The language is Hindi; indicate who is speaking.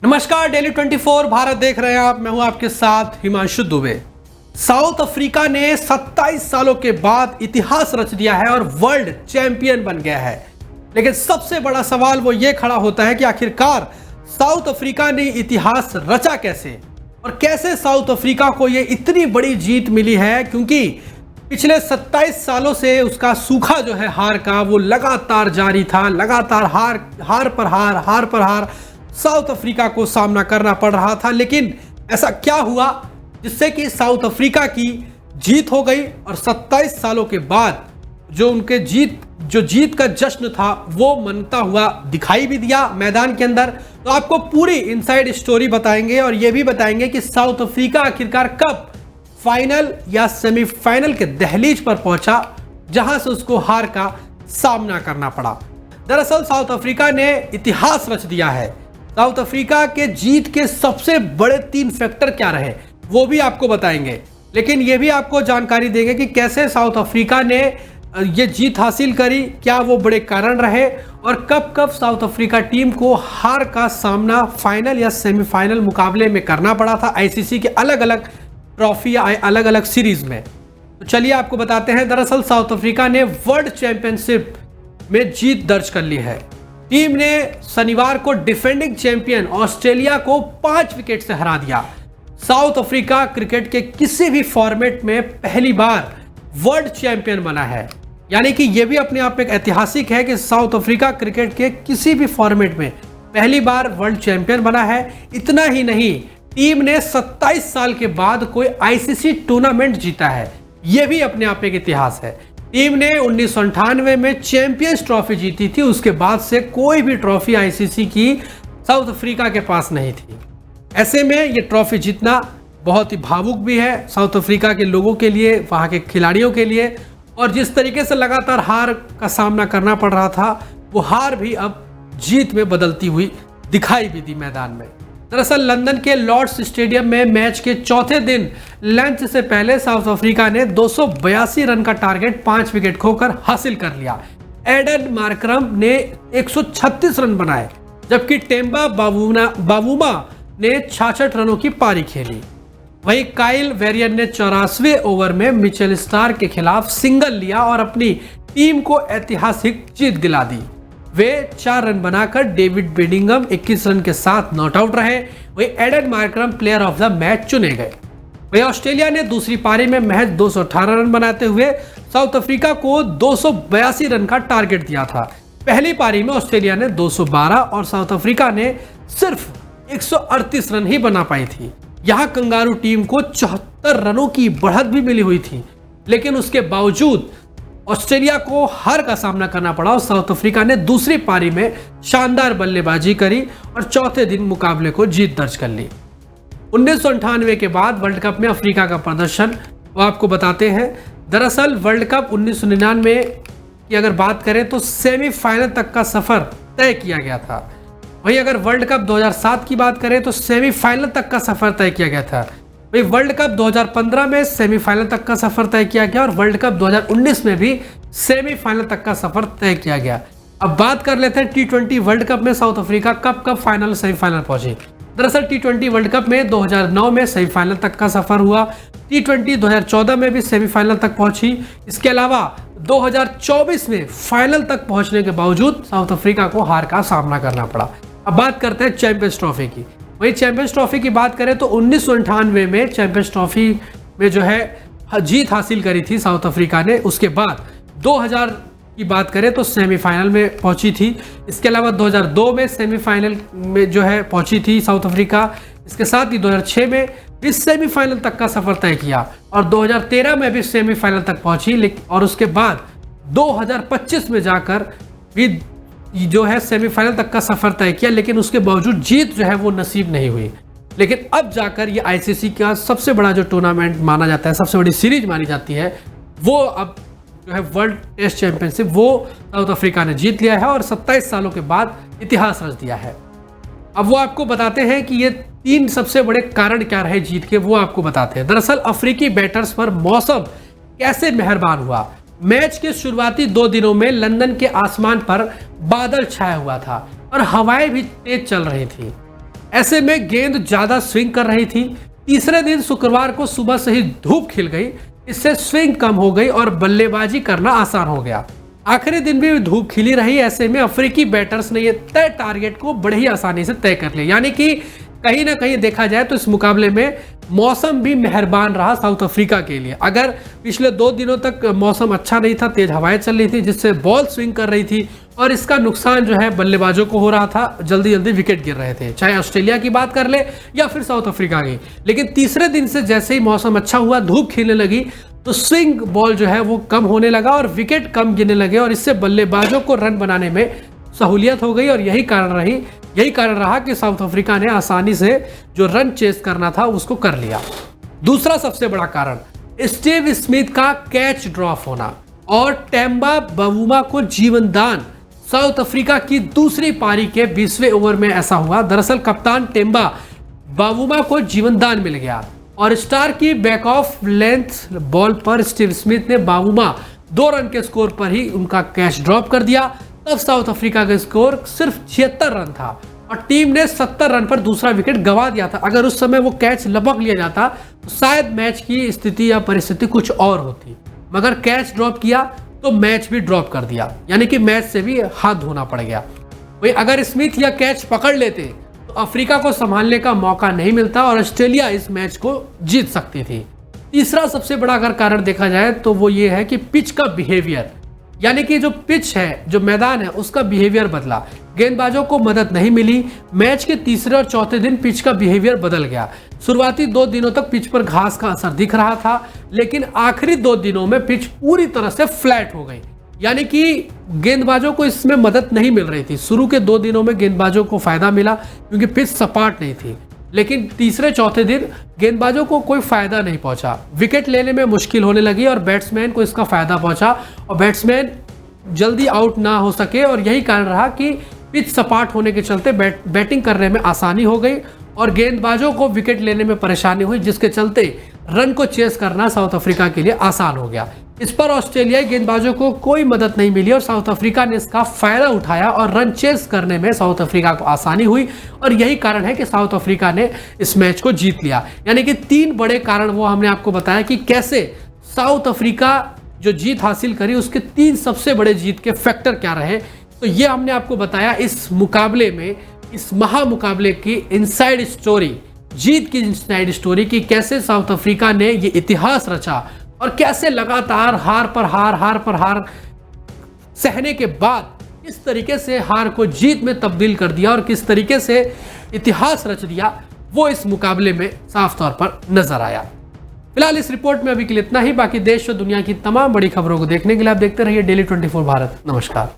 Speaker 1: नमस्कार, डेली 24 भारत देख रहे हैं आप। मैं हूं आपके साथ हिमांशु दुबे। साउथ अफ्रीका ने 27 सालों के बाद इतिहास रच दिया है और वर्ल्ड चैंपियन बन गया है। लेकिन सबसे बड़ा सवाल वो ये खड़ा होता है कि आखिरकार साउथ अफ्रीका ने इतिहास रचा कैसे और कैसे साउथ अफ्रीका को ये इतनी बड़ी जीत मिली है, क्योंकि पिछले 27 सालों से उसका सूखा जो है हार का, वो लगातार जारी था। लगातार हार पर हार साउथ अफ्रीका को सामना करना पड़ रहा था। लेकिन ऐसा क्या हुआ जिससे कि साउथ अफ्रीका की जीत हो गई और 27 सालों के बाद जो उनके जीत का जश्न था वो मनता हुआ दिखाई भी दिया मैदान के अंदर। तो आपको पूरी इनसाइड स्टोरी बताएंगे और ये भी बताएंगे कि साउथ अफ्रीका आखिरकार कब फाइनल या सेमीफाइनल के दहलीज पर पहुंचा, जहां से उसको हार का सामना करना पड़ा। दरअसल साउथ अफ्रीका ने इतिहास रच दिया है। साउथ अफ्रीका के जीत के सबसे बड़े 3 फैक्टर क्या रहे वो भी आपको बताएंगे। लेकिन ये भी आपको जानकारी देंगे कि कैसे साउथ अफ्रीका ने ये जीत हासिल करी, क्या वो बड़े कारण रहे और कब कब साउथ अफ्रीका टीम को हार का सामना फाइनल या सेमीफाइनल मुकाबले में करना पड़ा था आईसीसी के अलग अलग ट्रॉफी या अलग अलग सीरीज में। तो चलिए आपको बताते हैं। दरअसल साउथ अफ्रीका ने वर्ल्ड चैंपियनशिप में जीत दर्ज कर ली है। टीम ने शनिवार को डिफेंडिंग चैंपियन ऑस्ट्रेलिया को 5 विकेट से हरा दिया। साउथ अफ्रीका क्रिकेट के किसी भी फॉर्मेट में पहली बार वर्ल्ड चैंपियन बना है। यानी कि यह भी अपने आप में एक ऐतिहासिक है कि साउथ अफ्रीका क्रिकेट के किसी भी फॉर्मेट में पहली बार वर्ल्ड चैंपियन बना है। इतना ही नहीं, टीम ने 27 साल के बाद कोई आईसीसी टूर्नामेंट जीता है। यह भी अपने आप में एक इतिहास है। टीम ने 1998 में चैंपियंस ट्रॉफी जीती थी। उसके बाद से कोई भी ट्रॉफी आईसीसी की साउथ अफ्रीका के पास नहीं थी। ऐसे में ये ट्रॉफी जीतना बहुत ही भावुक भी है साउथ अफ्रीका के लोगों के लिए, वहाँ के खिलाड़ियों के लिए। और जिस तरीके से लगातार हार का सामना करना पड़ रहा था, वो हार भी अब जीत में बदलती हुई दिखाई भी दी मैदान में। दरअसल लंदन के लॉर्ड्स स्टेडियम में मैच के चौथे दिन लंच से पहले साउथ अफ्रीका ने 282 रन का टारगेट 5 विकेट खोकर हासिल कर लिया। एडन मार्करम ने 136 रन बनाए, जबकि टेम्बा बावुमा ने 66 रनों की पारी खेली। वहीं काइल वेरियन ने 84वें ओवर में मिचेल स्टार्क के खिलाफ सिंगल लिया और अपनी टीम को ऐतिहासिक जीत दिला दी। वे 4 रन बनाकर डेविड बेडिंगम 21 रन के साथ नॉट आउट रहे। वहीं Aiden Markram player of the match चुने गए। वहीं ऑस्ट्रेलिया ने दूसरी पारी में महज 218 रन बनाते हुए साउथ अफ्रीका को 282 रन का टारगेट दिया था। पहली पारी में ऑस्ट्रेलिया ने 212 और साउथ अफ्रीका ने सिर्फ 138 रन ही बना पाई थी। यहाँ कंगारू टीम को 74 रनों की बढ़त भी मिली हुई थी, लेकिन उसके बावजूद ऑस्ट्रेलिया को हार का सामना करना पड़ा और साउथ अफ्रीका ने दूसरी पारी में शानदार बल्लेबाजी करी और चौथे दिन मुकाबले को जीत दर्ज कर ली। 1998 के बाद वर्ल्ड कप में अफ्रीका का प्रदर्शन वो आपको बताते हैं। दरअसल वर्ल्ड कप 1999 की अगर बात करें तो सेमीफाइनल तक का सफर तय किया गया था। वहीं अगर वर्ल्ड कप 2007 की बात करें तो सेमीफाइनल तक का सफर तय किया गया था। वही वर्ल्ड कप 2015 में सेमीफाइनल तक का सफर तय किया गया और वर्ल्ड कप 2019 में भी सेमीफाइनल तक का सफर तय किया गया। अब बात कर लेते हैं T20 वर्ल्ड कप में साउथ अफ्रीका कब फाइनल सेमीफाइनल पहुंची। दरअसल T20 वर्ल्ड कप में 2009 में सेमीफाइनल तक का सफर हुआ। T20 2014 में भी सेमीफाइनल तक पहुंची। इसके अलावा 2024 में फाइनल तक पहुंचने के बावजूद साउथ अफ्रीका को हार का सामना करना पड़ा। अब बात करते हैं चैंपियंस ट्रॉफी की। वही चैंपियंस ट्रॉफी की बात करें तो 1998 में चैंपियंस ट्रॉफी में जो है जीत हासिल करी थी साउथ अफ्रीका ने। उसके बाद 2000 की बात करें तो सेमीफाइनल में पहुंची थी। इसके अलावा 2002 में सेमीफाइनल में जो है पहुंची थी साउथ अफ्रीका। इसके साथ ही 2006 में भी सेमीफाइनल तक का सफर तय किया और 2013 में भी सेमीफाइनल तक पहुंची। और उसके बाद 2025 में जाकर भी जो है सेमीफाइनल तक का सफर तय किया, लेकिन उसके बावजूद जीत जो है वो नसीब नहीं हुई। लेकिन अब जाकर ये आईसीसी का सबसे बड़ा जो टूर्नामेंट माना जाता है, सबसे बड़ी सीरीज मानी जाती है, वो अब जो है वर्ल्ड टेस्ट चैंपियनशिप वो साउथ अफ्रीका ने जीत लिया है और 27 सालों के बाद इतिहास रच दिया है। अब वो आपको बताते हैं कि ये 3 सबसे बड़े कारण क्या रहे जीत के, वो आपको बताते हैं। दरअसल अफ्रीकी बैटर्स पर मौसम कैसे मेहरबान हुआ। मैच के शुरुआती 2 दिनों में लंदन के आसमान पर बादल छाया हुआ था और हवाएं भी तेज चल रही थी। ऐसे में गेंद ज्यादा स्विंग कर रही थी। तीसरे दिन शुक्रवार को सुबह से ही धूप खिल गई, इससे स्विंग कम हो गई और बल्लेबाजी करना आसान हो गया। आखिरी दिन भी धूप खिली रही। ऐसे में अफ्रीकी बैटर्स ने यह तय टारगेट को बड़ी ही आसानी से तय कर लिया। यानी कि कहीं ना कहीं देखा जाए तो इस मुकाबले में मौसम भी मेहरबान रहा साउथ अफ्रीका के लिए। अगर पिछले 2 दिनों तक मौसम अच्छा नहीं था, तेज हवाएं चल रही थी जिससे बॉल स्विंग कर रही थी और इसका नुकसान जो है बल्लेबाजों को हो रहा था, जल्दी जल्दी विकेट गिर रहे थे, चाहे ऑस्ट्रेलिया की बात कर ले या फिर साउथ अफ्रीका की। लेकिन तीसरे दिन से जैसे ही मौसम अच्छा हुआ, धूप खिलने लगी, तो स्विंग बॉल जो है वो कम होने लगा और विकेट कम गिरने लगे और इससे बल्लेबाजों को रन बनाने में सहूलियत हो गई और यही कारण रहा कि साउथ अफ्रीका ने आसानी से जो रन चेस करना था उसको कर लिया। दूसरा सबसे बड़ा कारण स्टीव स्मिथ का कैच ड्रॉप होना और टेम्बा बावुमा को जीवनदान। साउथ अफ्रीका की दूसरी पारी के 20वें ओवर में ऐसा हुआ। दरअसल कप्तान टेम्बा बावुमा को जीवनदान मिल गया और स्टार की बैक ऑफ लेंथ बॉल पर स्टीव स्मिथ ने बावुमा 2 रन के स्कोर पर ही उनका कैच ड्रॉप कर दिया। तब साउथ अफ्रीका का स्कोर सिर्फ 76 रन था और टीम ने 70 रन पर दूसरा विकेट गंवा दिया था। अगर उस समय वो कैच लपक लिया जाता तो शायद मैच की स्थिति या परिस्थिति कुछ और होती, मगर कैच ड्रॉप किया तो मैच भी ड्रॉप कर दिया, यानी कि मैच से भी हाथ धोना पड़ गया। वही अगर स्मिथ या कैच पकड़ लेते तो अफ्रीका को संभालने का मौका नहीं मिलता और ऑस्ट्रेलिया इस मैच को जीत सकती थी। तीसरा सबसे बड़ा अगर कारण देखा जाए तो वो ये है कि पिच का बिहेवियर, यानी कि जो पिच है, जो मैदान है, उसका बिहेवियर बदला। गेंदबाजों को मदद नहीं मिली। मैच के तीसरे और चौथे दिन पिच का बिहेवियर बदल गया। शुरुआती 2 दिनों तक पिच पर घास का असर दिख रहा था, लेकिन आखिरी 2 दिनों में पिच पूरी तरह से फ्लैट हो गई, यानी कि गेंदबाजों को इसमें मदद नहीं मिल रही थी। शुरू के 2 दिनों में गेंदबाजों को फायदा मिला क्योंकि पिच सपाट नहीं थी, लेकिन तीसरे चौथे दिन गेंदबाजों को कोई फायदा नहीं पहुंचा। विकेट लेने में मुश्किल होने लगी और बैट्समैन को इसका फायदा पहुंचा और बैट्समैन जल्दी आउट ना हो सके और यही कारण रहा कि पिच सपाट होने के चलते बैटिंग करने में आसानी हो गई और गेंदबाजों को विकेट लेने में परेशानी हुई, जिसके चलते रन को चेस करना साउथ अफ्रीका के लिए आसान हो गया। इस पर ऑस्ट्रेलियाई गेंदबाजों को कोई मदद नहीं मिली और साउथ अफ्रीका ने इसका फायदा उठाया और रन चेस करने में साउथ अफ्रीका को आसानी हुई और यही कारण है कि साउथ अफ्रीका ने इस मैच को जीत लिया। यानी कि 3 बड़े कारण वो हमने आपको बताया कि कैसे साउथ अफ्रीका जो जीत हासिल करी उसके 3 सबसे बड़े जीत के फैक्टर क्या रहे। तो ये हमने आपको बताया इस मुकाबले में, इस महामुकाबले की इनसाइड स्टोरी, जीत की इनसाइड स्टोरी की कैसे साउथ अफ्रीका ने ये इतिहास रचा और कैसे लगातार हार पर हार सहने के बाद किस तरीके से हार को जीत में तब्दील कर दिया और किस तरीके से इतिहास रच दिया, वो इस मुकाबले में साफ तौर पर नजर आया। फिलहाल इस रिपोर्ट में अभी के लिए इतना ही। बाकी देश और दुनिया की तमाम बड़ी खबरों को देखने के लिए आप देखते रहिए डेली 24 भारत। नमस्कार।